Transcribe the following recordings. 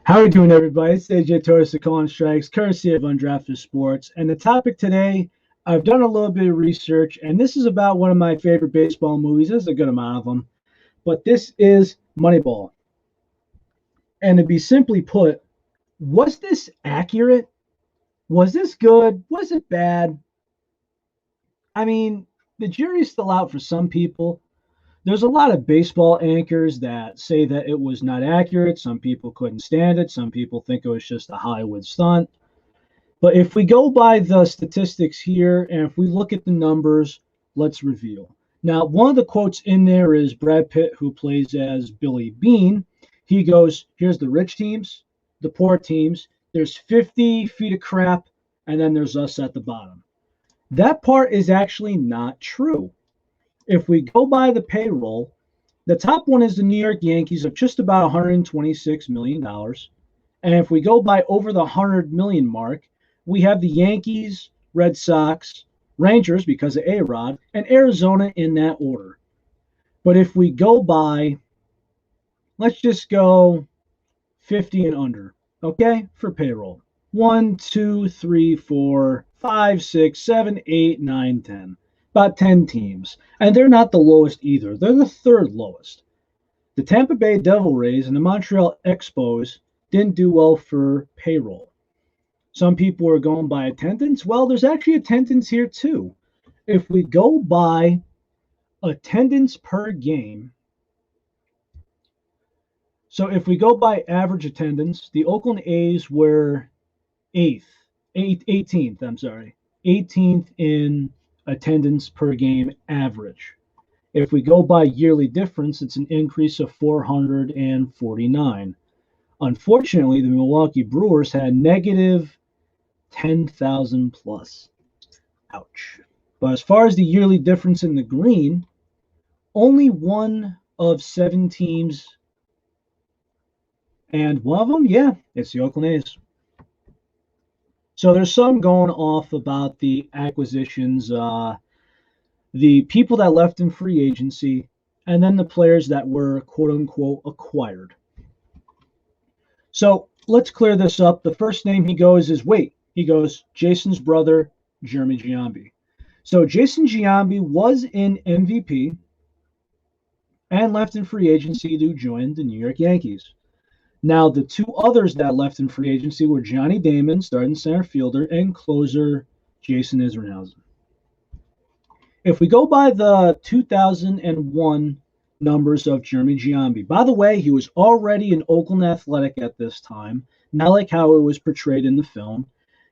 How are you doing, everybody? It's AJ Torres of Calling Strikes, courtesy of Undrafted Sports. And the topic today, I've done a little bit of research, and this is about one of my favorite baseball movies. There's a good amount of them, but this is Moneyball. And to be simply put, was this accurate? Was this good? Was it bad? I mean, the jury's still out for some people. There's a lot of baseball anchors that say that it was not accurate. Some people couldn't stand it. Some people think it was just a Hollywood stunt. But if we go by the statistics here and if we look at the numbers, let's review. Now, one of the quotes in there is Brad Pitt, who plays as Billy Bean. He goes, here's the rich teams, the poor teams. There's 50 feet of crap, and then there's us at the bottom. That part is actually not true. If we go by the payroll, the top one is the New York Yankees of just about $126 million. And if we go by over the 100 million mark, we have the Yankees, Red Sox, Rangers because of A-Rod, and Arizona in that order. But if we go by, let's just go 50 and under, okay, for payroll. 1, 2, 3, 4, 5, 6, 7, 8, 9, 10. About 10 teams. And they're not the lowest either. They're the third lowest. The Tampa Bay Devil Rays and the Montreal Expos didn't do well for payroll. Some people are going by attendance. Well, there's actually attendance here too. If we go by attendance per game, so if we go by average attendance, the Oakland A's were 18th in attendance per game average. If we go by yearly difference, it's an increase of 449. Unfortunately, the Milwaukee Brewers had negative 10,000 plus. Ouch. But as far as the yearly difference in the green, only one of 7 teams, and one of them, yeah, it's the Oakland A's. So there's some going off about the acquisitions, the people that left in free agency, and then the players that were quote unquote acquired. So let's clear this up. The first name he goes is Jason's brother, Jeremy Giambi. So Jason Giambi was in MVP and left in free agency to join the New York Yankees. Now, the two others that left in free agency were Johnny Damon, starting center fielder, and closer Jason Isringhausen. If we go by the 2001 numbers of Jeremy Giambi, by the way, he was already an Oakland Athletic at this time, not like how it was portrayed in the film.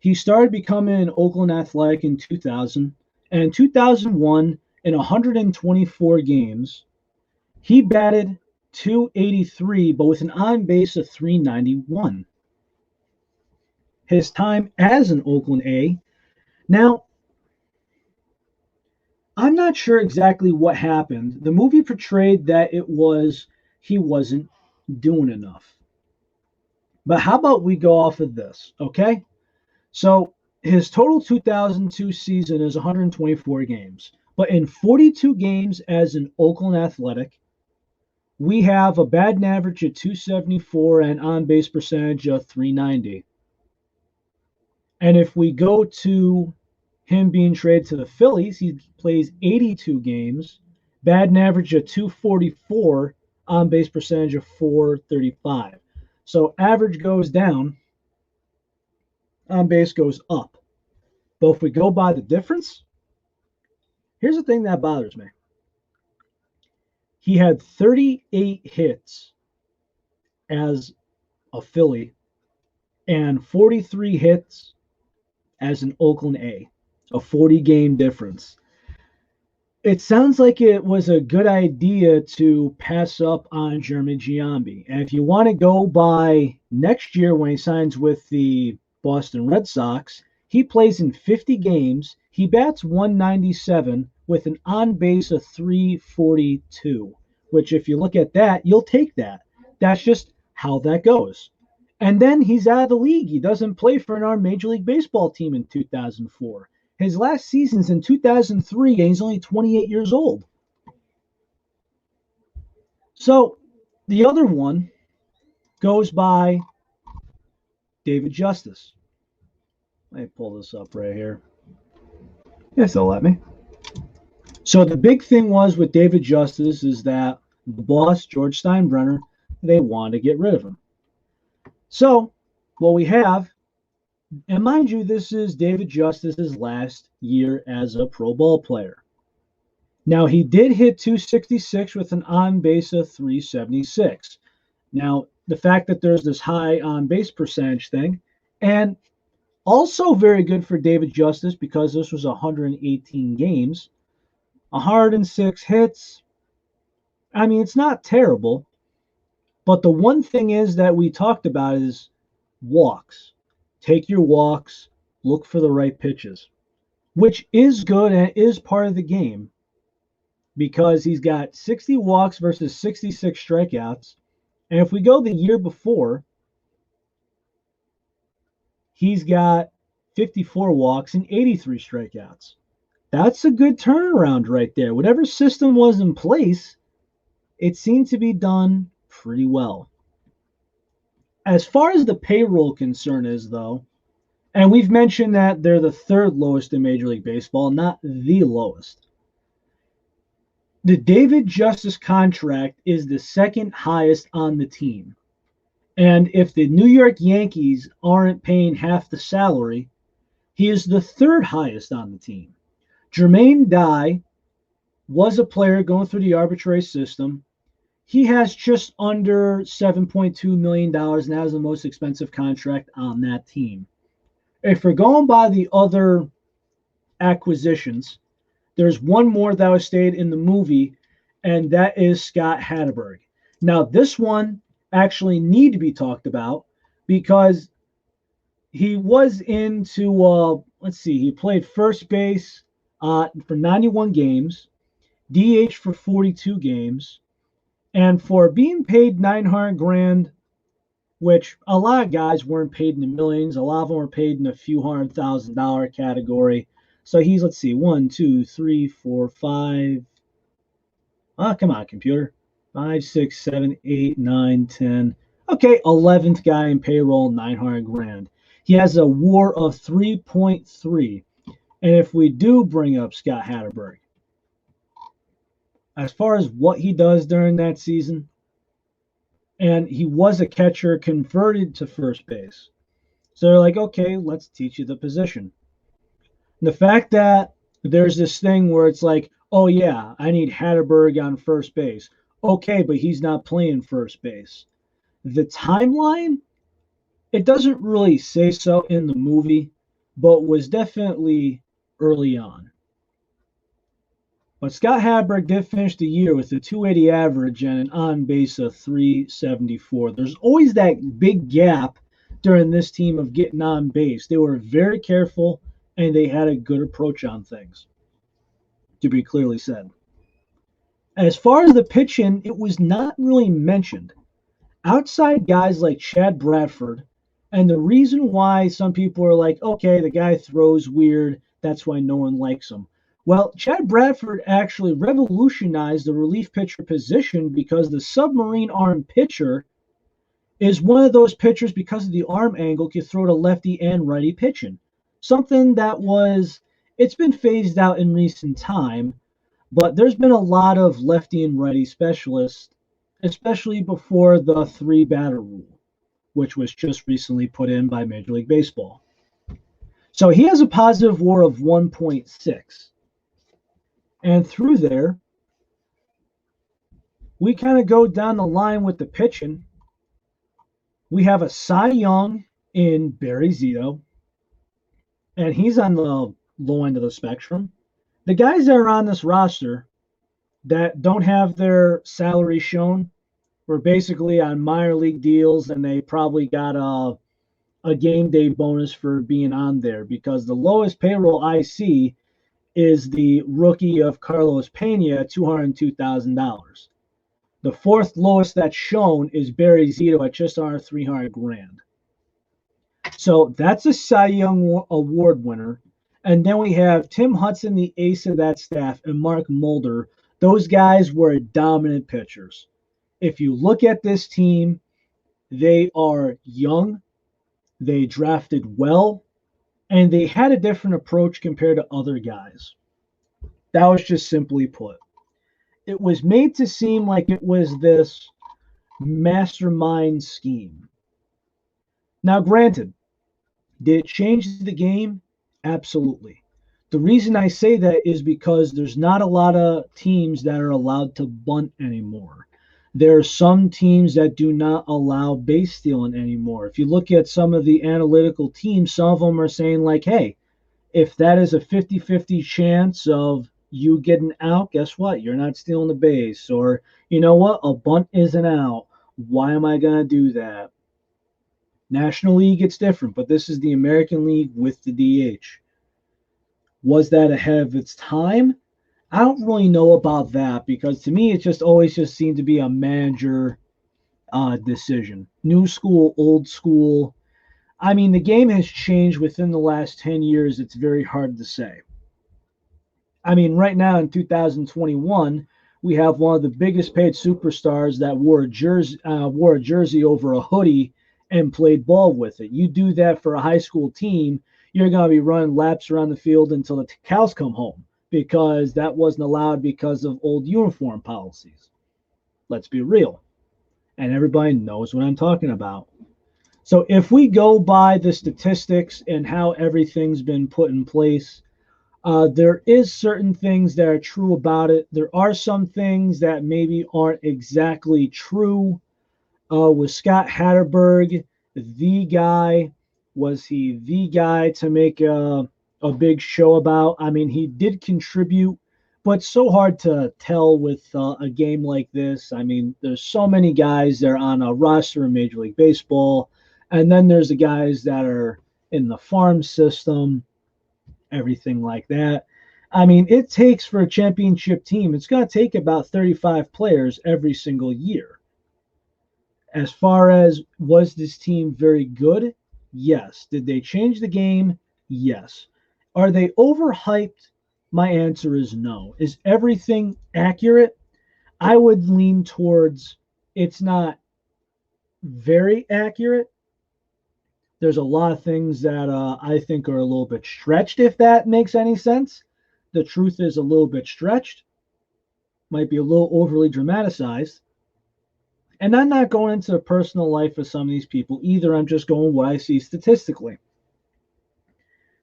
He started becoming an Oakland Athletic in 2000, and in 2001, in 124 games, he batted .283, but with an on base of .391. His time as an Oakland A. Now, I'm not sure exactly what happened. The movie portrayed that he wasn't doing enough. But how about we go off of this, okay? So his total 2002 season is 124 games. But in 42 games as an Oakland Athletic, we have a batting average of .274 and on-base percentage of .390. And if we go to him being traded to the Phillies, he plays 82 games, batting average of .244, on-base percentage of .435. So average goes down, on-base goes up. But if we go by the difference, here's the thing that bothers me. He had 38 hits as a Philly and 43 hits as an Oakland A, a 40-game difference. It sounds like it was a good idea to pass up on Jeremy Giambi. And if you want to go by next year when he signs with the Boston Red Sox, he plays in 50 games. He bats .197 with an on-base of .342, which if you look at that, you'll take that. That's just how that goes. And then he's out of the league. He doesn't play for our Major League Baseball team in 2004. His last season's in 2003, and he's only 28 years old. So the other one goes by David Justice. Let me pull this up right here. Yes, they'll let me. So the big thing was with David Justice is that the boss, George Steinbrenner, they wanted to get rid of him. So what we have, and mind you, this is David Justice's last year as a pro ball player. Now, he did hit 266 with an on base of 376. Now, the fact that there's this high on base percentage thing, and also very good for David Justice because this was 118 games, 106 hits. I mean, it's not terrible, but the one thing is that we talked about is walks. Take your walks, look for the right pitches, which is good and is part of the game because he's got 60 walks versus 66 strikeouts. And if we go the year before, he's got 54 walks and 83 strikeouts. That's a good turnaround right there. Whatever system was in place, it seemed to be done pretty well. As far as the payroll concern is, though, and we've mentioned that they're the third lowest in Major League Baseball, not the lowest. The David Justice contract is the second highest on the team. And if the New York Yankees aren't paying half the salary, he is the third highest on the team. Jermaine Dye was a player going through the arbitrary system. He has just under $7.2 million and has the most expensive contract on that team. If we're going by the other acquisitions, there's one more that was stated in the movie, and that is Scott Hatteberg. Now, this one actually need to be talked about because he was into, he played first base for 91 games, DH for 42 games, and for being paid $900,000, which a lot of guys weren't paid in the millions, a lot of them were paid in a few $100,000 category. So he's, 1, 2, 3, 4, 5. Come on, computer. 5, 6, 7, 8, 9, 10. Okay, 11th guy in payroll, $900,000. He has a WAR of 3.3. And if we do bring up Scott Hatteberg, as far as what he does during that season, and he was a catcher converted to first base. So they're like, okay, let's teach you the position. And the fact that there's this thing where it's like, oh yeah, I need Hatteberg on first base. Okay, but he's not playing first base. The timeline, it doesn't really say so in the movie, but was definitely early on. But Scott Hatteberg did finish the year with a 280 average and an on base of 374. There's always that big gap during this team of getting on base. They were very careful and they had a good approach on things, to be clearly said. As far as the pitching, it was not really mentioned. Outside guys like Chad Bradford, and the reason why some people are like, okay, the guy throws weird, that's why no one likes him. Well, Chad Bradford actually revolutionized the relief pitcher position because the submarine arm pitcher is one of those pitchers because of the arm angle can throw to lefty and righty pitching. Something that it's been phased out in recent time, but there's been a lot of lefty and righty specialists, especially before the 3-batter rule, which was just recently put in by Major League Baseball. So he has a positive WAR of 1.6. And through there, we kind of go down the line with the pitching. We have a Cy Young in Barry Zito, and he's on the low end of the spectrum. The guys that are on this roster that don't have their salary shown were basically on minor league deals, and they probably got a game day bonus for being on there because the lowest payroll I see is the rookie of Carlos Pena, $202,000. The fourth lowest that's shown is Barry Zito at just under $300,000. So that's a Cy Young Award winner. And then we have Tim Hudson, the ace of that staff, and Mark Mulder. Those guys were dominant pitchers. If you look at this team, they are young. They drafted well, and they had a different approach compared to other guys. That was just simply put. It was made to seem like it was this mastermind scheme. Now, granted, did it change the game? Absolutely. The reason I say that is because there's not a lot of teams that are allowed to bunt anymore. There are some teams that do not allow base stealing anymore. If you look at some of the analytical teams, some of them are saying, like, hey, if that is a 50-50 chance of you getting out, guess what? You're not stealing the base. Or, you know what? A bunt isn't out. Why am I going to do that? National League, it's different, but this is the American League with the DH. Was that ahead of its time? I don't really know about that because to me, it just always just seemed to be a manager decision. New school, old school. I mean, the game has changed within the last 10 years. It's very hard to say. I mean, right now in 2021, we have one of the biggest paid superstars that wore a jersey over a hoodie and played ball with it. You do that for a high school team, you're going to be running laps around the field until the cows come home because that wasn't allowed because of old uniform policies. Let's be real. And everybody knows what I'm talking about. So if we go by the statistics and how everything's been put in place, there is certain things that are true about it. There are some things that maybe aren't exactly true. Was Scott Hatterberg the guy? Was he the guy to make a big show about? I mean, he did contribute, but it's so hard to tell with a game like this. I mean, there's so many guys that are on a roster in Major League Baseball, and then there's the guys that are in the farm system, everything like that. I mean, it takes for a championship team, it's going to take about 35 players every single year. As far as was this team very good? Yes. Did they change the game? Yes. Are they overhyped? My answer is no. Is everything accurate? I would lean towards it's not very accurate. There's a lot of things that I think are a little bit stretched, if that makes any sense. The truth is a little bit stretched, might be a little overly dramatized. And I'm not going into the personal life of some of these people either. I'm just going what I see statistically.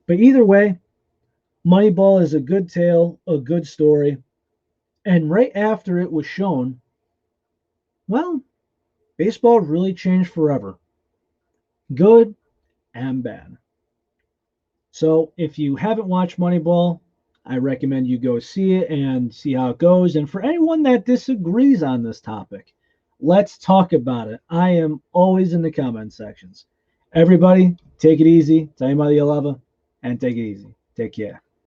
But either way, Moneyball is a good tale, a good story. And right after it was shown, well, baseball really changed forever. Good and bad. So if you haven't watched Moneyball, I recommend you go see it and see how it goes. And for anyone that disagrees on this topic, let's talk about it. I am always in the comment sections. Everybody, take it easy. Tell your mother you love her, and take it easy. Take care.